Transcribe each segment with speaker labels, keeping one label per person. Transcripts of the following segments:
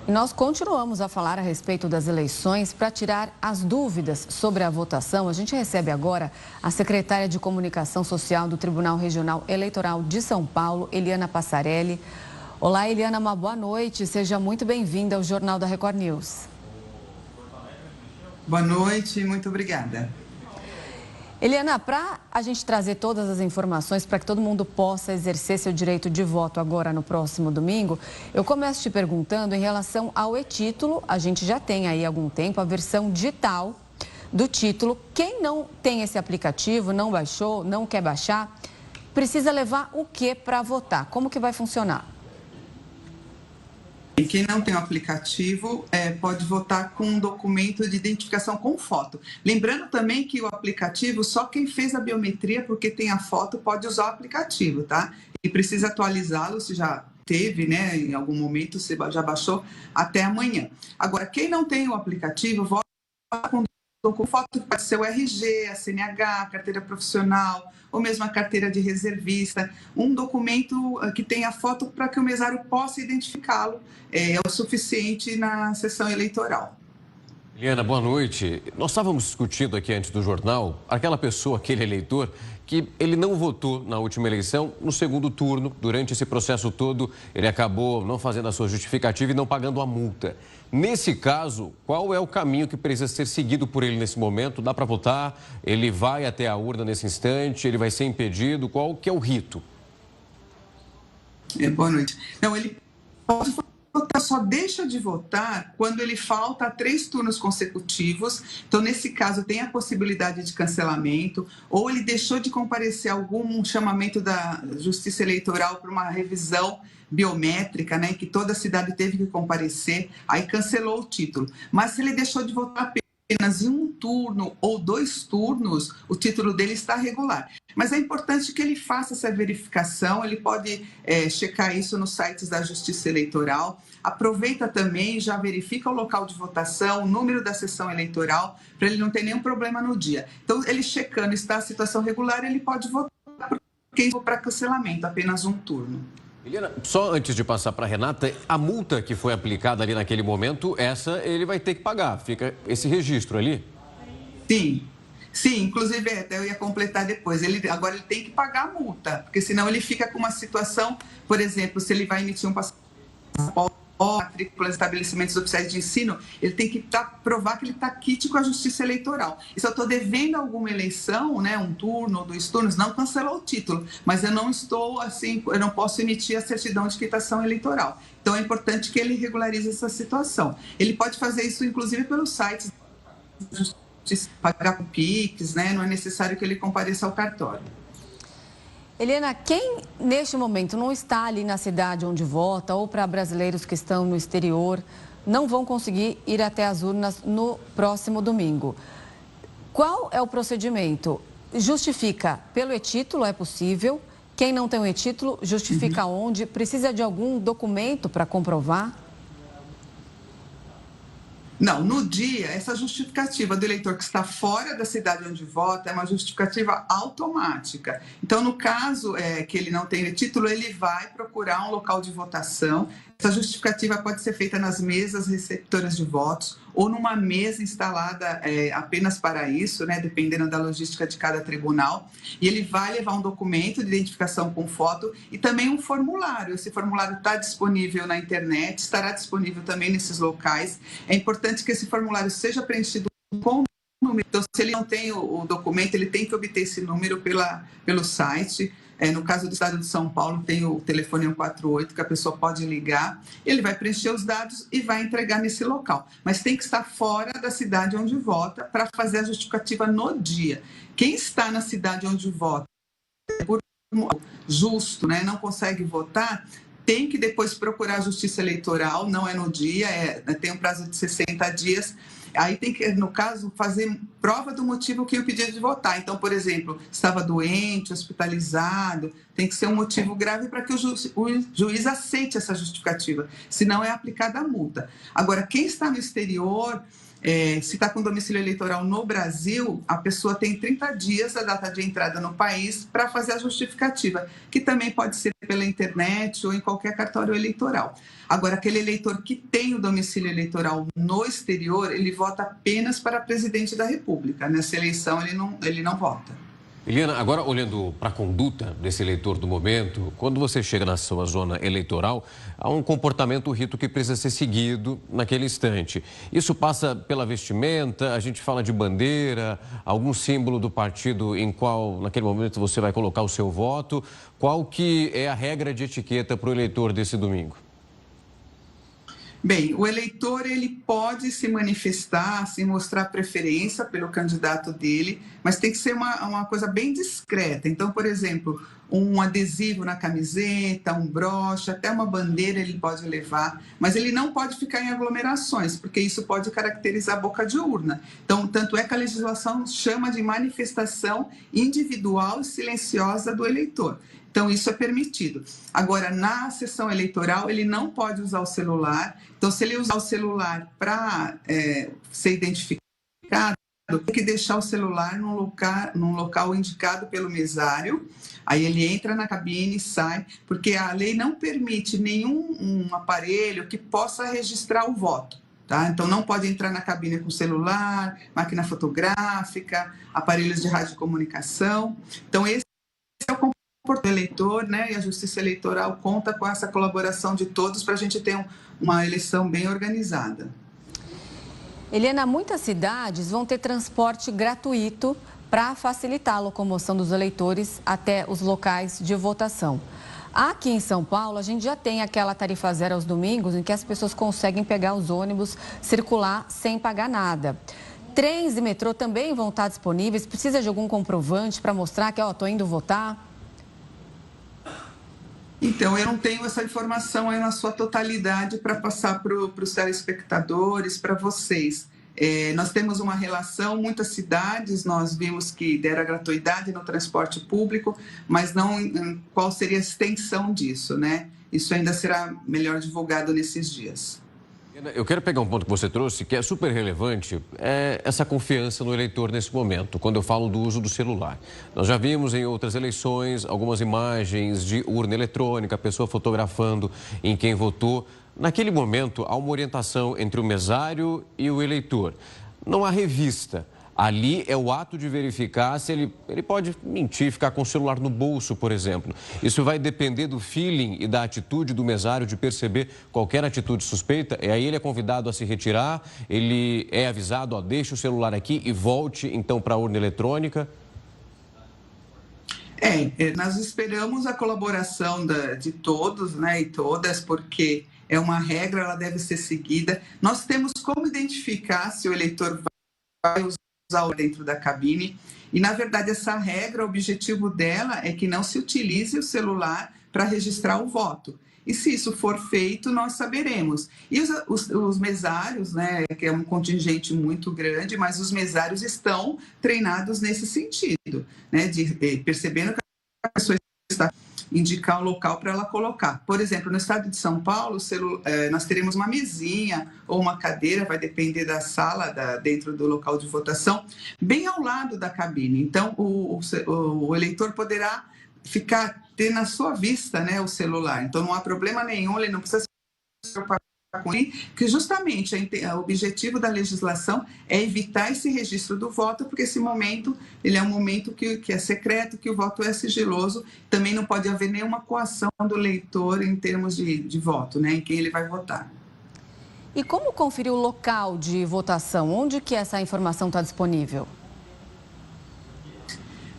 Speaker 1: E nós continuamos a falar a respeito das eleições para tirar as dúvidas sobre a votação. A gente recebe agora a secretária de Comunicação Social do Tribunal Regional Eleitoral de São Paulo, Eliana Passarelli. Olá, Eliana, uma boa noite. Seja muito bem-vinda ao Jornal da Record News.
Speaker 2: Boa noite, muito obrigada.
Speaker 1: Eliana, para a gente trazer todas as informações para que todo mundo possa exercer seu direito de voto agora no próximo domingo, eu começo te perguntando em relação ao e-título. A gente já tem aí há algum tempo a versão digital do título. Quem não tem esse aplicativo, não baixou, não quer baixar, precisa levar o que para votar? Como que vai funcionar?
Speaker 2: E quem não tem o aplicativo pode votar com um documento de identificação com foto. Lembrando também que o aplicativo, só quem fez a biometria, porque tem a foto, pode usar o aplicativo, tá? E precisa atualizá-lo, se já teve, né, em algum momento, se já baixou, até amanhã. Agora, quem não tem o aplicativo, vota com foto, que pode ser o RG, a CNH, a carteira profissional, ou mesmo a carteira de reservista, um documento que tenha foto para que o mesário possa identificá-lo, é o suficiente na sessão eleitoral.
Speaker 3: Eliana, boa noite. Nós estávamos discutindo aqui antes do jornal, aquela pessoa, aquele eleitor, que ele não votou na última eleição, no segundo turno, durante esse processo todo, ele acabou não fazendo a sua justificativa e não pagando a multa. Nesse caso, qual é o caminho que precisa ser seguido por ele nesse momento? Dá para votar? Ele vai até a urna nesse instante? Ele vai ser impedido? Qual que é o rito?
Speaker 2: Boa noite. Não, ele pode votar, só deixa de votar quando ele falta a 3 turnos consecutivos. Então, nesse caso, tem a possibilidade de cancelamento, ou ele deixou de comparecer a algum chamamento da Justiça Eleitoral para uma revisão biométrica, né, que toda a cidade teve que comparecer, aí cancelou o título. Mas se ele deixou de votar apenas em um turno ou 2 turnos, o título dele está regular. Mas é importante que ele faça essa verificação, ele pode checar isso nos sites da Justiça Eleitoral. Aproveita também, já verifica o local de votação, o número da sessão eleitoral, para ele não ter nenhum problema no dia. Então, ele checando, está a situação regular, ele pode votar para cancelamento, apenas um turno.
Speaker 3: Eliana, só antes de passar para a Renata, a multa que foi aplicada ali naquele momento, essa ele vai ter que pagar. Fica esse registro ali?
Speaker 2: Sim, inclusive até eu ia completar depois. Agora ele tem que pagar a multa, porque senão ele fica com uma situação, por exemplo, se ele vai emitir um passaporte, matrícula, estabelecimentos oficiais de ensino, ele tem que provar que ele está quite com a Justiça Eleitoral. E se eu estou devendo alguma eleição, né, um turno, 2 turnos, não cancelou o título, mas eu não estou assim, eu não posso emitir a certidão de quitação eleitoral. Então é importante que ele regularize essa situação. Ele pode fazer isso, inclusive, pelos sites da Justiça, pagar com Pix, né? Não é necessário que ele compareça ao cartório.
Speaker 1: Eliana, quem neste momento não está ali na cidade onde vota, ou para brasileiros que estão no exterior, não vão conseguir ir até as urnas no próximo domingo. Qual é o procedimento? Justifica pelo e-título, é possível? Quem não tem o e-título, justifica onde? Precisa de algum documento para comprovar?
Speaker 2: Não, no dia, essa justificativa do eleitor que está fora da cidade onde vota é uma justificativa automática. Então, no caso que ele não tenha título, ele vai procurar um local de votação. Essa justificativa pode ser feita nas mesas receptoras de votos ou numa mesa instalada apenas para isso, né, dependendo da logística de cada tribunal. E ele vai levar um documento de identificação com foto e também um formulário. Esse formulário está disponível na internet, estará disponível também nesses locais. É importante que esse formulário seja preenchido com número. Então, se ele não tem o documento, ele tem que obter esse número pelo site. No caso do estado de São Paulo, tem o telefone 148, que a pessoa pode ligar. Ele vai preencher os dados e vai entregar nesse local. Mas tem que estar fora da cidade onde vota para fazer a justificativa no dia. Quem está na cidade onde vota, por justo, né, não consegue votar, tem que depois procurar a Justiça Eleitoral, não é no dia, tem um prazo de 60 dias. Aí tem que, no caso, fazer prova do motivo que eu pedi de votar. Então, por exemplo, estava doente, hospitalizado, tem que ser um motivo grave para que o juiz aceite essa justificativa, senão é aplicada a multa. Agora, quem está no exterior, Se está com domicílio eleitoral no Brasil, a pessoa tem 30 dias da data de entrada no país para fazer a justificativa, que também pode ser pela internet ou em qualquer cartório eleitoral. Agora, aquele eleitor que tem o domicílio eleitoral no exterior, ele vota apenas para presidente da República. Nessa eleição, ele não vota.
Speaker 3: Eliana, agora olhando para a conduta desse eleitor do momento, quando você chega na sua zona eleitoral, há um comportamento, rito que precisa ser seguido naquele instante. Isso passa pela vestimenta, a gente fala de bandeira, algum símbolo do partido em qual, naquele momento, você vai colocar o seu voto. Qual que é a regra de etiqueta para o eleitor desse domingo?
Speaker 2: Bem, o eleitor ele pode se manifestar, se mostrar preferência pelo candidato dele, mas tem que ser uma coisa bem discreta. Então, por exemplo, um adesivo na camiseta, um broche, até uma bandeira ele pode levar, mas ele não pode ficar em aglomerações, porque isso pode caracterizar a boca de urna. Então, tanto é que a legislação chama de manifestação individual e silenciosa do eleitor. Então, isso é permitido. Agora, na sessão eleitoral, ele não pode usar o celular. Então, se ele usar o celular para ser identificado, tem que deixar o celular num local indicado pelo mesário. Aí ele entra na cabine e sai, porque a lei não permite nenhum aparelho que possa registrar o voto. Tá? Então, não pode entrar na cabine com celular, máquina fotográfica, aparelhos de radiocomunicação. Então, esse é o comportamento do eleitor, né? E a Justiça Eleitoral conta com essa colaboração de todos para a gente ter uma eleição bem organizada.
Speaker 1: Eliana, muitas cidades vão ter transporte gratuito para facilitar a locomoção dos eleitores até os locais de votação. Aqui em São Paulo, a gente já tem aquela tarifa zero aos domingos, em que as pessoas conseguem pegar os ônibus, circular sem pagar nada. Trens e metrô também vão estar disponíveis. Precisa de algum comprovante para mostrar que, estou indo votar?
Speaker 2: Então, eu não tenho essa informação aí na sua totalidade para passar para os telespectadores, para vocês. Nós temos uma relação, muitas cidades nós vimos que deram a gratuidade no transporte público, mas não qual seria a extensão disso, né? Isso ainda será melhor divulgado nesses dias.
Speaker 3: Eu quero pegar um ponto que você trouxe, que é super relevante, é essa confiança no eleitor nesse momento, quando eu falo do uso do celular. Nós já vimos em outras eleições algumas imagens de urna eletrônica, a pessoa fotografando em quem votou. Naquele momento, há uma orientação entre o mesário e o eleitor. Não há revista. Ali é o ato de verificar se ele pode mentir, ficar com o celular no bolso, por exemplo. Isso vai depender do feeling e da atitude do mesário de perceber qualquer atitude suspeita. E aí ele é convidado a se retirar, ele é avisado, deixa o celular aqui e volte então para a urna eletrônica.
Speaker 2: Nós esperamos a colaboração de todos, né, e todas, porque é uma regra, ela deve ser seguida. Nós temos como identificar se o eleitor vai usar dentro da cabine. E, na verdade, essa regra, o objetivo dela é que não se utilize o celular para registrar o voto. E se isso for feito, nós saberemos. E os mesários, né, que é um contingente muito grande, mas os mesários estão treinados nesse sentido, né, de percebendo que a pessoa está indicar o local para ela colocar. Por exemplo, no estado de São Paulo, nós teremos uma mesinha ou uma cadeira, vai depender da sala dentro do local de votação, bem ao lado da cabine. Então, o eleitor poderá ter na sua vista, né, o celular. Então, não há problema nenhum, ele não precisa se preocupar com ele, que justamente o objetivo da legislação é evitar esse registro do voto, porque esse momento, ele é um momento que é secreto, que o voto é sigiloso, também não pode haver nenhuma coação do eleitor em termos de voto, né, em quem ele vai votar.
Speaker 1: E como conferir o local de votação? Onde que essa informação está disponível?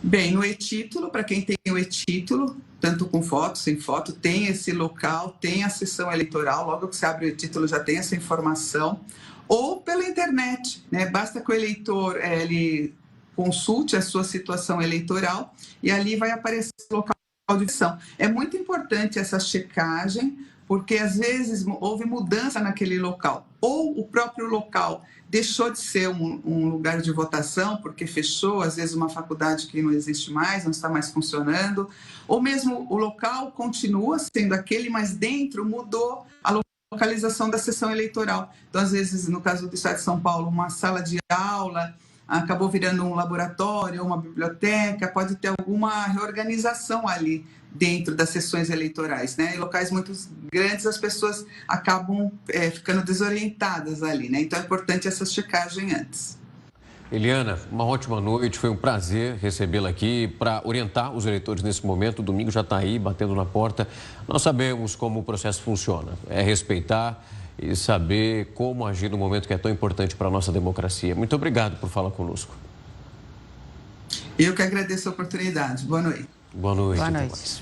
Speaker 2: Bem, no e-título, para quem tem o e-título, tanto com foto, sem foto, tem esse local, tem a sessão eleitoral, logo que você abre o e-título já tem essa informação, ou pela internet, né? Basta que o eleitor ele consulte a sua situação eleitoral e ali vai aparecer o local de votação. É muito importante essa checagem, porque às vezes houve mudança naquele local, ou o próprio local deixou de ser um lugar de votação, porque fechou, às vezes uma faculdade que não existe mais, não está mais funcionando, ou mesmo o local continua sendo aquele, mas dentro mudou a localização da sessão eleitoral. Então, às vezes, no caso do Estado de São Paulo, uma sala de aula acabou virando um laboratório, uma biblioteca, pode ter alguma reorganização ali dentro das sessões eleitorais, né? Em locais muito grandes, as pessoas acabam ficando desorientadas ali, né? Então, é importante essa checagem antes.
Speaker 3: Eliana, uma ótima noite, foi um prazer recebê-la aqui para orientar os eleitores nesse momento. O domingo já está aí, batendo na porta. Nós sabemos como o processo funciona, é respeitar e saber como agir no momento que é tão importante para a nossa democracia. Muito obrigado por falar conosco.
Speaker 2: Eu que agradeço a oportunidade. Boa noite.
Speaker 3: Boa noite.
Speaker 1: Boa noite.